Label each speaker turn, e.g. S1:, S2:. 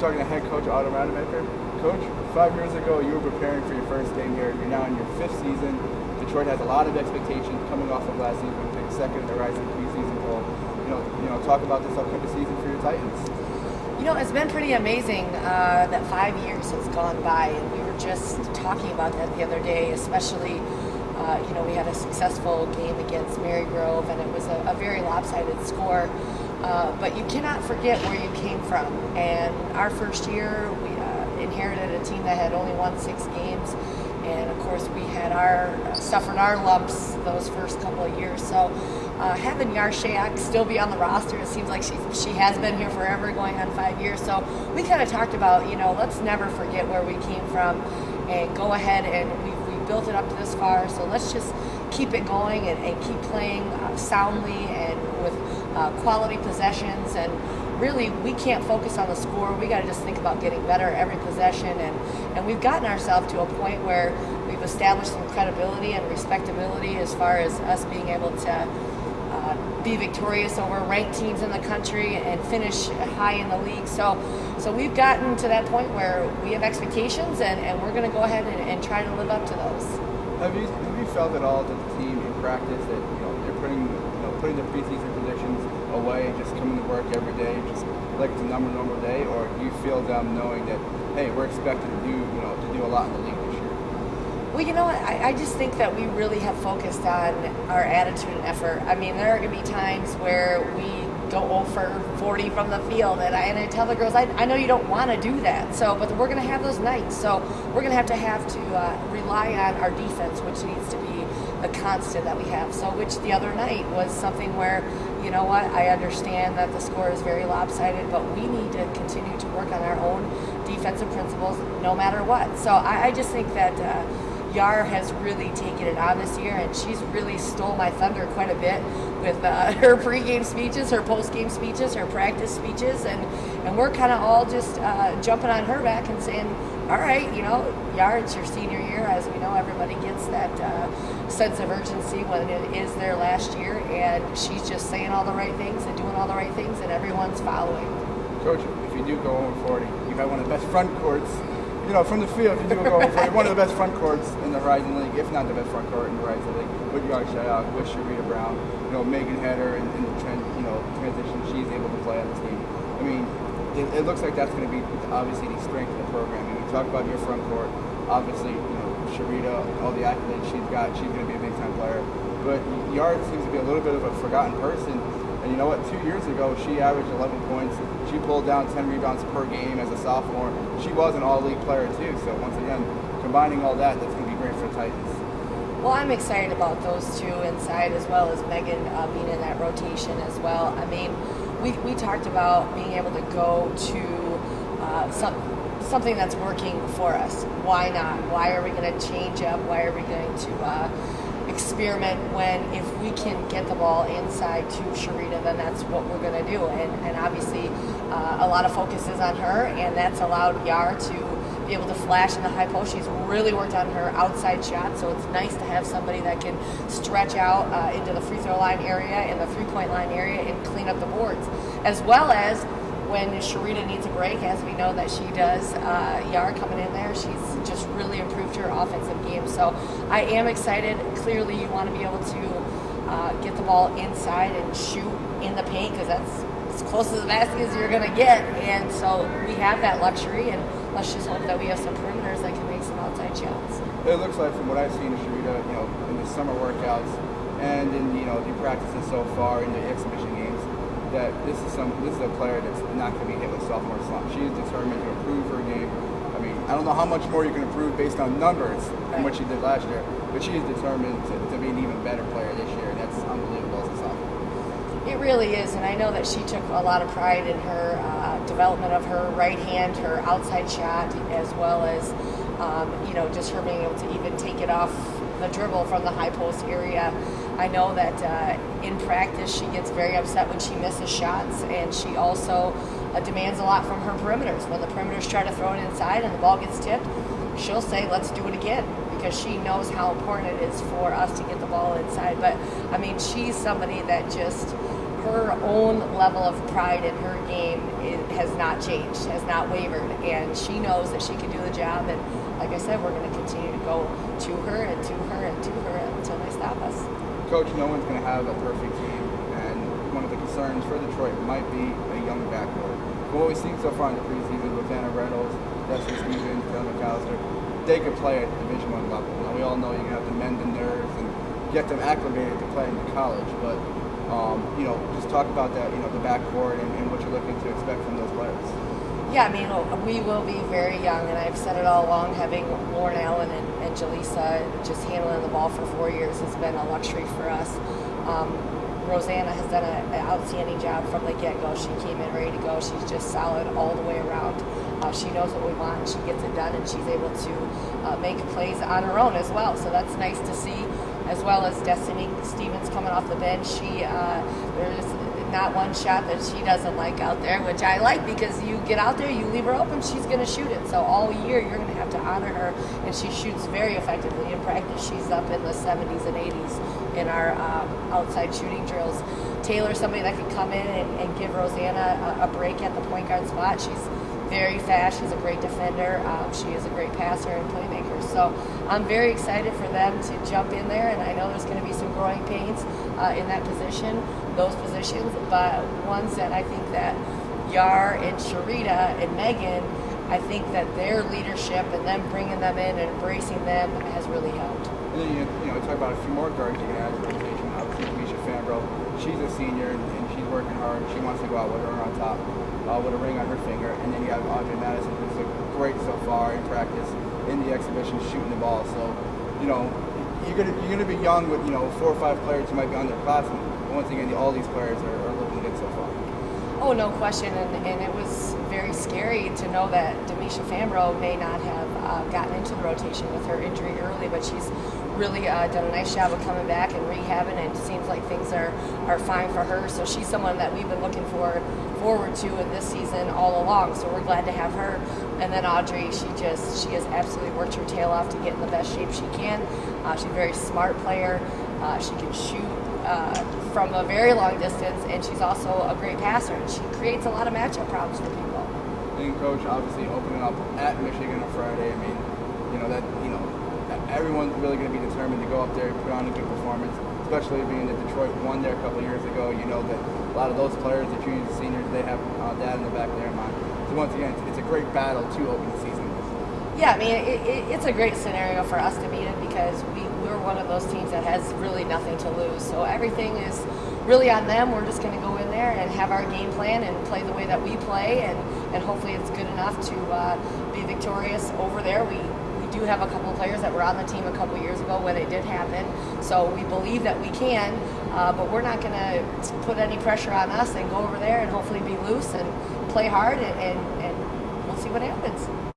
S1: talking to head coach Autumn Rademacher. Coach, 5 years ago you were preparing for your first game here. You're now in your 5th season. Detroit has a lot of expectations coming off of last season, being second in the Rising preseason poll. Talk about this upcoming season for your Titans.
S2: It's been pretty amazing that 5 years has gone by, and we were just talking about that the other day, especially, we had a successful game against Marygrove, and it was a very lopsided score, but you cannot forget where you came from. And our first year, we inherited a team that had only won 6 games, and of course we had suffered our lumps those first couple of years. So having Yarshak still be on the roster, it seems like she has been here forever, going on 5 years. So we kind of talked about, let's never forget where we came from and go ahead, and we built it up to this far. So let's just keep it going and keep playing soundly and with quality possessions. And really, we can't focus on the score. We got to just think about getting better every possession. And we've gotten ourselves to a point where we've established some credibility and respectability as far as us being able to be victorious over ranked teams in the country and finish high in the league. So we've gotten to that point where we have expectations, and we're going to go ahead and try to live up to those.
S1: Have you felt at all that the team in practice that they're putting the preseason predictions away and just coming to work every day, just like it's a normal day, or do you feel them knowing that, hey, we're expected to do a lot in the league this year?
S2: Well, I just think that we really have focused on our attitude and effort. I mean, there are going to be times where we go 0 for 40 from the field, and I tell the girls, I know you don't want to do that, but we're going to have those nights. So we're going to have to rely on our defense, which needs to be the constant that we have. So which the other night was something where, I understand that the score is very lopsided, but we need to continue to work on our own defensive principles no matter what. So I just think that Yar has really taken it on this year, and she's really stole my thunder quite a bit with her pregame speeches, her postgame speeches, her practice speeches, and we're kind of all just jumping on her back and saying, all right, Yar, it's your senior year. As we know, everybody gets that sense of urgency when it is their last year, and she's just saying all the right things and doing all the right things, and everyone's following.
S1: Coach, if you do go 0-40, you have one of the best front courts. From the field, if you do go 0-40, one of the best front courts in the Horizon League, if not the best front court in the Horizon League, with Yarshak, with Sharita Brown, Megan Header, and the transition she's able to play on this team. I mean, it looks like that's going to be obviously the strength of the program. And you talk about your front court, obviously, Sharita, all the accolades she's got, she's going to be a big-time player. But Yard seems to be a little bit of a forgotten person. And you know what? 2 years ago, she averaged 11 points. She pulled down 10 rebounds per game as a sophomore. She was an all-league player, too. So once again, combining all that's going to be great for the Titans.
S2: Well, I'm excited about those two inside, as well as Megan being in that rotation as well. I mean, we talked about being able to go to something that's working for us. Why not? Why are we going to change up? Why are we going to experiment when if we can get the ball inside to Sharita, then that's what we're going to do. And obviously a lot of focus is on her, and that's allowed Yar to be able to flash in the high post. She's really worked on her outside shot, so it's nice to have somebody that can stretch out into the free throw line area and the three-point line area and clean up the boards, as well as when Sharita needs a break, as we know that she does. Yar coming in there, she's just really improved her offensive game. So I am excited. Clearly you want to be able to get the ball inside and shoot in the paint, because that's as close to the basket as you're going to get. And so we have that luxury, and let's just hope that we have some perimeters that can make some outside shots.
S1: It looks like, from what I've seen of Sharita, in the summer workouts and in the practices so far in the exhibition games, that this is a player that's not going to be hit with sophomore slump. She is determined to improve her game. I mean, I don't know how much more you can improve based on numbers than what she did last year, but she is determined to be an even better player this year, and that's unbelievable as a sophomore.
S2: It really is, and I know that she took a lot of pride in her development of her right hand, her outside shot, as well as just her being able to even take it off the dribble from the high post area. I know that in practice she gets very upset when she misses shots, and she also demands a lot from her perimeters. When the perimeters try to throw it inside and the ball gets tipped, she'll say, let's do it again, because she knows how important it is for us to get the ball inside. But I mean, she's somebody that just her own level of pride in her game has not changed, has not wavered, and she knows that she can do the job. And like I said, we're going to continue to go to her and to her and to her until they stop us.
S1: Coach, no one's going to have a perfect team, and one of the concerns for Detroit might be a young backcourt. From what we've seen so far in the preseason with Autumn Reynolds, Destiny Stevens, Taylor McAllister, they could play at Division I level. Now, we all know you're going to have to mend the nerves and get them acclimated to playing in college, but just talk about that, the backcourt and what you're looking to expect from those players.
S2: Yeah, I mean, we will be very young, and I've said it all along, having Lauren Allen and Jaleesa just handling the ball for 4 years has been a luxury for us. Rosanna has done an outstanding job from the get-go. She came in ready to go. She's just solid all the way around. She knows what we want, and she gets it done, and she's able to make plays on her own as well. So that's nice to see, as well as Destiny Stevens coming off the bench. There's not one shot that she doesn't like out there, which I like, because you get out there, you leave her open, she's going to shoot it. So all year you're going to have to honor her, and she shoots very effectively. In practice, she's up in the 70s and 80s in our outside shooting drills. Taylor's somebody that can come in and give Rosanna a break at the point guard spot. She's very fast. She's a great defender. She is a great passer and playmaker. So I'm very excited for them to jump in there, and I know there's going to be some growing pains in those positions, but ones that I think that Yar and Sharita and Megan, I think that their leadership and them bringing them in and embracing them has really helped.
S1: And then talk about a few more guards you can add to the rotation. Obviously, Misha Fambro, she's a senior and she's working hard. She wants to go out with her on top, with a ring on her finger. And then you have Audrey Madison, who's looked great so far in practice, in the exhibition, shooting the ball. So, you're gonna be young with 4 or 5 players who might be underclassmen. But once again, all these players are looking good so far.
S2: Oh, no question, and it was very scary to know that Demisha Fambro may not have gotten into the rotation with her injury early, but she's really done a nice job of coming back and rehabbing, and it seems like things are fine for her. So she's someone that we've been looking forward to in this season all along, so we're glad to have her. And then Audrey, she has absolutely worked her tail off to get in the best shape she can. She's a very smart player. She can shoot from a very long distance, and she's also a great passer, and she creates a lot of matchup problems for people.
S1: And Coach, obviously opening up at Michigan on Friday, I mean, everyone's really going to be determined to go up there and put on a good performance, especially being that Detroit won there a couple of years ago. You know that a lot of those players, the juniors and seniors, they have that in the back of their mind. So once again, it's a great battle to open the season.
S2: Yeah, I mean, it's a great scenario for us to be in, because we're one of those teams that has really nothing to lose. So everything is really on them. We're just going to go in there and have our game plan and play the way that we play, and hopefully it's good enough to be victorious over there. We do have a couple of players that were on the team a couple of years ago when it did happen, so we believe that we can, but we're not going to put any pressure on us and go over there and hopefully be loose and play hard, and we'll see what happens.